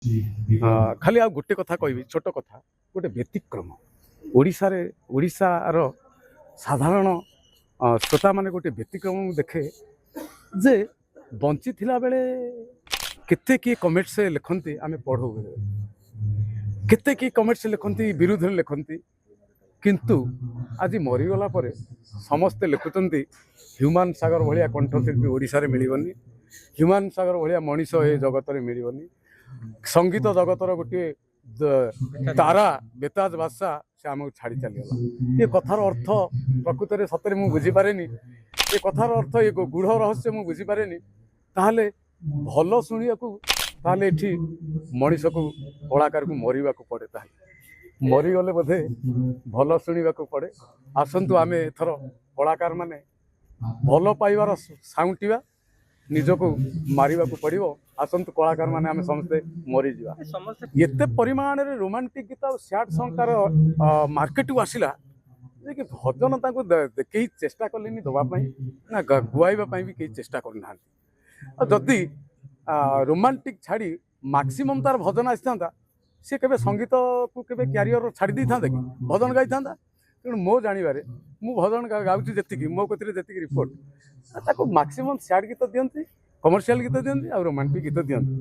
ଖାଲି ଆଉ ଗୋଟେ କଥା କହିବି, ଛୋଟ କଥା, ଗୋଟେ ବ୍ୟତିକ୍ରମ ଓଡ଼ିଶାର ସାଧାରଣ ଶ୍ରୋତାମାନେ ଗୋଟେ ବ୍ୟତିକ୍ରମ ମୁଁ ଦେଖେ ଯେ ବଞ୍ଚିଥିଲା ବେଳେ କେତେ କିଏ କମେଣ୍ଟସ୍ ଲେଖନ୍ତି, ଆମେ ପଢ଼ୁ, କେତେ କିଏ କମେଣ୍ଟସ୍ ଲେଖନ୍ତି, ବିରୁଦ୍ଧରେ ଲେଖନ୍ତି, କିନ୍ତୁ ଆଜି ମରିଗଲା ପରେ ସମସ୍ତେ ଲେଖୁଛନ୍ତି ହ୍ୟୁମାନ ସାଗର ଭଳିଆ କଣ୍ଠଶିଳ୍ପୀ ଓଡ଼ିଶାରେ ମିଳିବନି, ହ୍ୟୁମାନ ସାଗର ଭଳିଆ ମଣିଷ ଏ ଜଗତରେ ମିଳିବନି, ସଙ୍ଗୀତ ଜଗତର ଗୋଟିଏ ତାରା ବେତାଜ ବାଦଶାହ ସେ ଆମକୁ ଛାଡ଼ି ଚାଲିଗଲା। ଏ କଥାର ଅର୍ଥ ପ୍ରକୃତରେ ସତରେ ମୁଁ ବୁଝିପାରେନି, ଏ କଥାର ଅର୍ଥ ଏ ଗୂଢ଼ ରହସ୍ୟ ମୁଁ ବୁଝିପାରେନି। ତାହେଲେ ଭଲ ଶୁଣିବାକୁ ତାହେଲେ ଏଠି ମଣିଷକୁ କଳାକାରକୁ ମରିବାକୁ ପଡ଼େ, ତାହେଲେ ମରିଗଲେ ବୋଧେ ଭଲ ଶୁଣିବାକୁ ପଡ଼େ। ଆସନ୍ତୁ ଆମେ ଏଥର କଳାକାରମାନେ ଭଲ ପାଇବାର ସାଉଁଟିବା, ନିଜକୁ ମାରିବାକୁ ପଡ଼ିବ। ଆସନ୍ତୁ କଳାକାରମାନେ ଆମେ ସମସ୍ତେ ମରିଯିବା। ଏତେ ପରିମାଣରେ ରୋମାଣ୍ଟିକ ଗୀତ ଆଉ ସ୍ୟାଡ୍ ସଙ୍ଗ ତାର ମାର୍କେଟକୁ ଆସିଲା ଯେ କି ଭଜନ ତାଙ୍କୁ କେହି ଚେଷ୍ଟା କଲେନି ଦେବା ପାଇଁ, ନା ଗୁଆଇବା ପାଇଁ ବି କେହି ଚେଷ୍ଟା କରିନାହାନ୍ତି। ଆଉ ଯଦି ରୋମାଣ୍ଟିକ ଛାଡ଼ି ମାକ୍ସିମମ୍ ତାର ଭଜନ ଆସିଥାନ୍ତା, ସେ କେବେ ସଙ୍ଗୀତକୁ କେବେ କ୍ୟାରିୟର ଛାଡ଼ି ଦେଇଥାନ୍ତା କି, ଭଜନ ଗାଇଥାନ୍ତା। ତେଣୁ ମୋ ଜାଣିବାରେ ମୁଁ ଭଜନ ଗାଉଛି ଯେତିକି, ମୋ କତିରେ ଯେତିକି ରିପୋର୍ଟ, ତାକୁ ମାକ୍ସିମମ୍ ସ୍ୟାଡ୍ ଗୀତ ଦିଅନ୍ତି, କମର୍ସିଆଲ ଗୀତ ଦିଅନ୍ତି ଆଉ ରୋମାଣ୍ଟିକ ଗୀତ ଦିଅନ୍ତି।